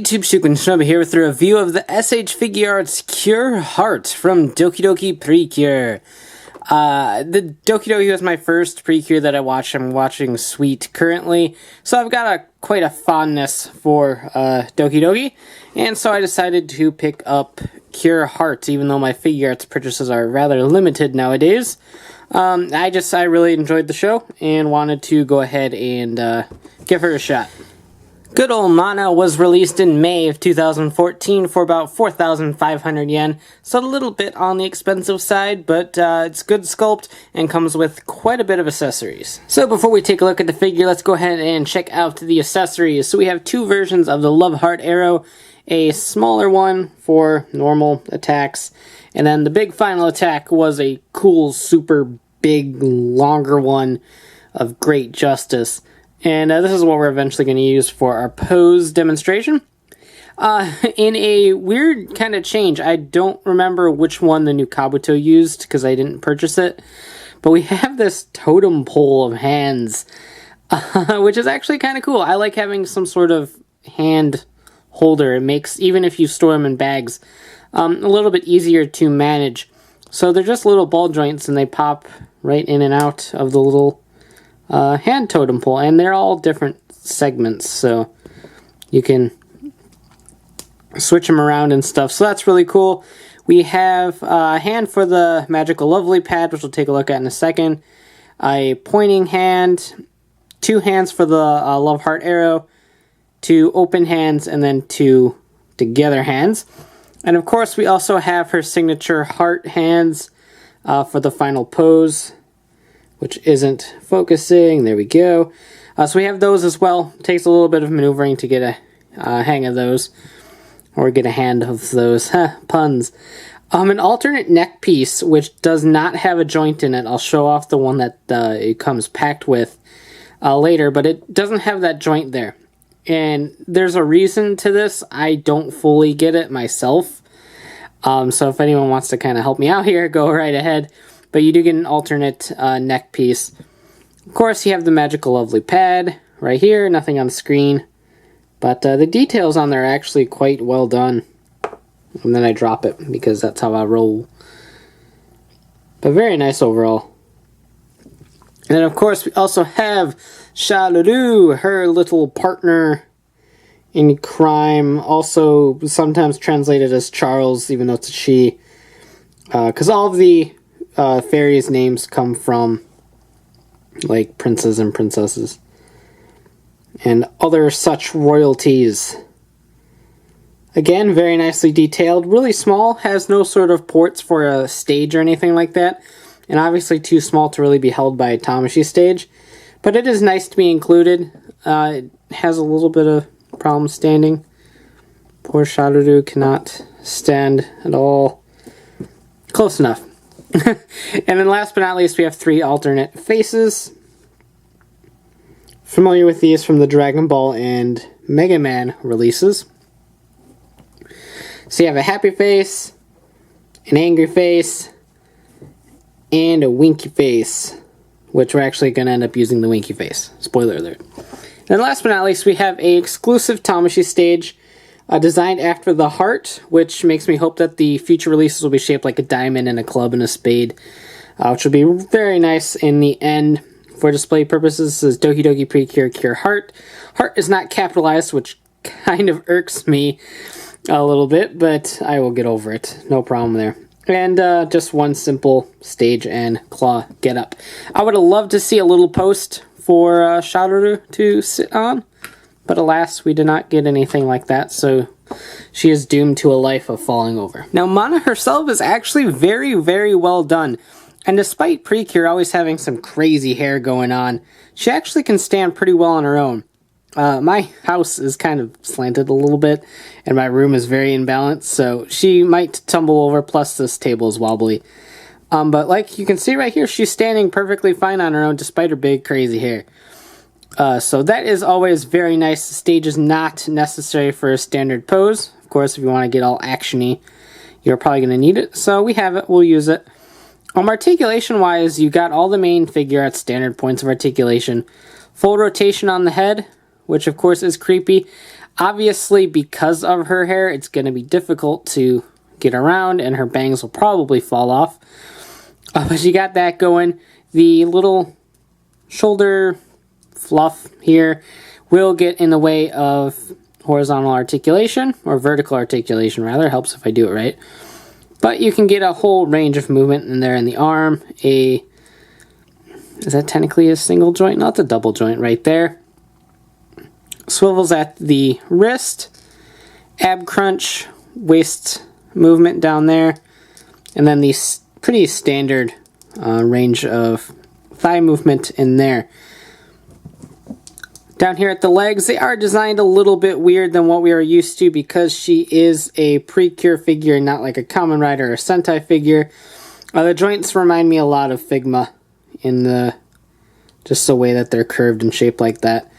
YouTube, Shinobi here with a review of the S.H.Figuarts Cure Heart from DokiDoki Precure. The DokiDoki was my first Precure that I watched. I'm watching Sweet currently, so I've got quite a fondness for DokiDoki, and so I decided to pick up Cure Heart, even though my Figuarts purchases are rather limited nowadays. I really enjoyed the show and wanted to go ahead and give her a shot. Good Old Mana was released in May of 2014 for about 4,500 yen, so a little bit on the expensive side, but it's good sculpt and comes with quite a bit of accessories. So before we take a look at the figure, let's go ahead and check out the accessories. So we have two versions of the Love Heart Arrow, a smaller one for normal attacks, and then the big final attack was a cool, super big, longer one of great justice. And this is what we're eventually going to use for our pose demonstration. In a weird kind of change, I don't remember which one the new Kabuto used because I didn't purchase it. But we have this totem pole of hands, which is actually kind of cool. I like having some sort of hand holder. It makes, even if you store them in bags, a little bit easier to manage. So they're just little ball joints and they pop right in and out of the little hand totem pole, and they're all different segments, so you can switch them around and stuff, so that's really cool. We have a hand for the Magical Lovely pad, which we'll take a look at in a second, a pointing hand, two hands for the Love Heart Arrow, two open hands, and then two together hands. And of course we also have her signature heart hands for the final pose, which isn't focusing. There we go. So we have those as well. It takes a little bit of maneuvering to get a hang of those, or get a hand of those. Puns. An alternate neck piece, which does not have a joint in it. I'll show off the one that it comes packed with later, but it doesn't have that joint there. And there's a reason to this. I don't fully get it myself. So if anyone wants to kind of help me out here, go right ahead. But you do get an alternate neck piece. Of course, you have the Magical Lovely pad right here. Nothing on the screen. But the details on there are actually quite well done. And then I drop it because that's how I roll. But very nice overall. And then, of course, we also have Sharuru, her little partner in crime. Also sometimes translated as Charles, even though it's a she. Because all of the fairies' names come from like princes and princesses and other such royalties. Again, very nicely detailed, really small, has no sort of ports for a stage or anything like that, and obviously too small to really be held by a Tamashii Stage, but it is nice to be included. It has a little bit of problem standing. Poor Sharuru cannot stand at all. Close enough. And then last but not least, we have three alternate faces. Familiar with these from the Dragon Ball and Mega Man releases. So you have a happy face, an angry face, and a winky face, which we're actually going to end up using the winky face. Spoiler alert. And then last but not least, we have a exclusive Tamashii Stage designed after the heart, which makes me hope that the future releases will be shaped like a diamond and a club and a spade, which will be very nice in the end. For display purposes, this is DokiDoki Precure Cure Heart. Heart is not capitalized, which kind of irks me a little bit, but I will get over it. No problem there. And just one simple stage and claw get up. I would have loved to see a little post for Sharuru to sit on, but alas, we did not get anything like that, so she is doomed to a life of falling over. Now, Mana herself is actually very, very well done. And despite Precure always having some crazy hair going on, she actually can stand pretty well on her own. My house is kind of slanted a little bit, and my room is very imbalanced, so she might tumble over, plus this table is wobbly. But like you can see right here, she's standing perfectly fine on her own despite her big, crazy hair. So that is always very nice. The stage is not necessary for a standard pose. Of course, if you want to get all actiony, you're probably going to need it. So we have it. We'll use it. Articulation-wise, you got all the main Figuarts standard points of articulation. Full rotation on the head, which of course is creepy. Obviously, because of her hair, it's going to be difficult to get around, and her bangs will probably fall off. But you got that going. The little shoulder fluff here will get in the way of horizontal articulation, or vertical articulation rather. Helps if I do it right. But you can get a whole range of movement in there in the arm. Is that technically a single joint? Not the double joint right there. Swivels at the wrist. Ab crunch, waist movement down there. And then the pretty standard range of thigh movement in there. Down here at the legs, they are designed a little bit weird than what we are used to because she is a Precure figure, not like a Kamen Rider or Sentai figure. The joints remind me a lot of Figma in just the way that they're curved and shaped like that.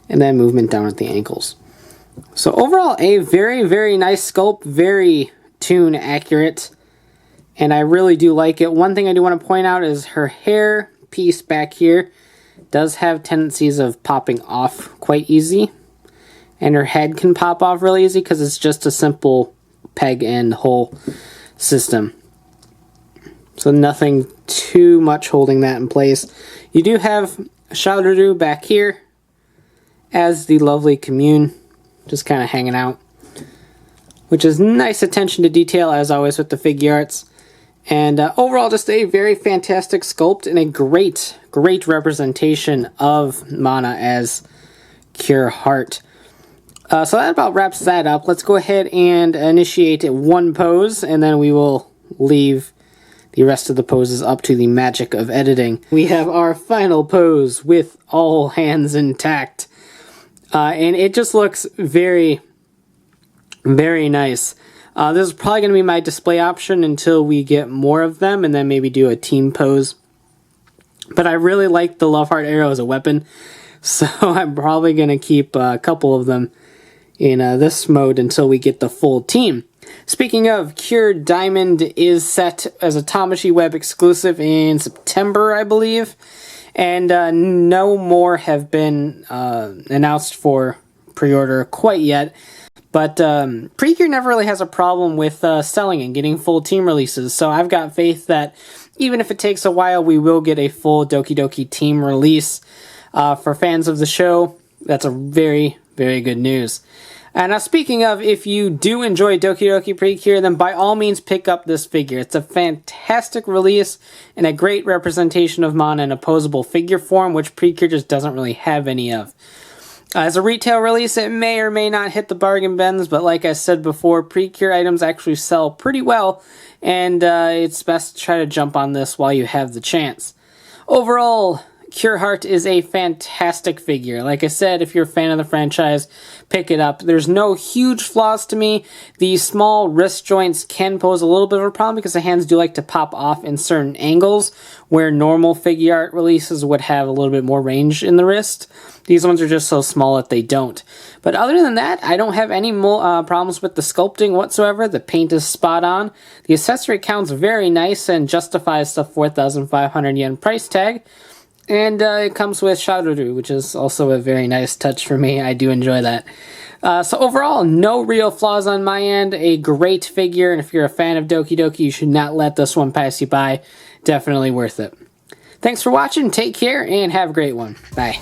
And then movement down at the ankles. So overall, a very, very nice sculpt, very tune accurate. And I really do like it. One thing I do want to point out is her hair piece back here does have tendencies of popping off quite easy, and her head can pop off really easy because it's just a simple peg and hole system. So nothing too much holding that in place. You do have Sharuru back here as the lovely commune, just kind of hanging out, which is nice attention to detail as always with the Figuarts. And overall, just a very fantastic sculpt and a great, great representation of Mana as Cure Heart. So that about wraps that up. Let's go ahead and initiate one pose, and then we will leave the rest of the poses up to the magic of editing. We have our final pose with all hands intact. And it just looks very, very nice. This is probably going to be my display option until we get more of them, and then maybe do a team pose. But I really like the Love Heart Arrow as a weapon, so I'm probably going to keep a couple of them in this mode until we get the full team. Speaking of, Cure Diamond is set as a Tamashii Web exclusive in September, I believe. And no more have been announced for pre-order quite yet. But Precure never really has a problem with selling and getting full team releases, so I've got faith that even if it takes a while, we will get a full DokiDoki team release. For fans of the show, that's a very, very good news. And now speaking of, if you do enjoy DokiDoki Precure, then by all means pick up this figure. It's a fantastic release and a great representation of Mana in opposable figure form, which Precure just doesn't really have any of. As a retail release, it may or may not hit the bargain bins, but like I said before, Precure items actually sell pretty well, and it's best to try to jump on this while you have the chance. Overall, Cure Heart is a fantastic figure. Like I said, if you're a fan of the franchise, pick it up. There's no huge flaws to me. The small wrist joints can pose a little bit of a problem because the hands do like to pop off in certain angles where normal Figuart releases would have a little bit more range in the wrist. These ones are just so small that they don't. But other than that, I don't have any problems with the sculpting whatsoever. The paint is spot on. The accessory count's very nice and justifies the 4,500 yen price tag. And it comes with Sharuru, which is also a very nice touch for me. I do enjoy that. So overall, no real flaws on my end. A great figure, and if you're a fan of DokiDoki, you should not let this one pass you by. Definitely worth it. Thanks for watching, take care, and have a great one. Bye.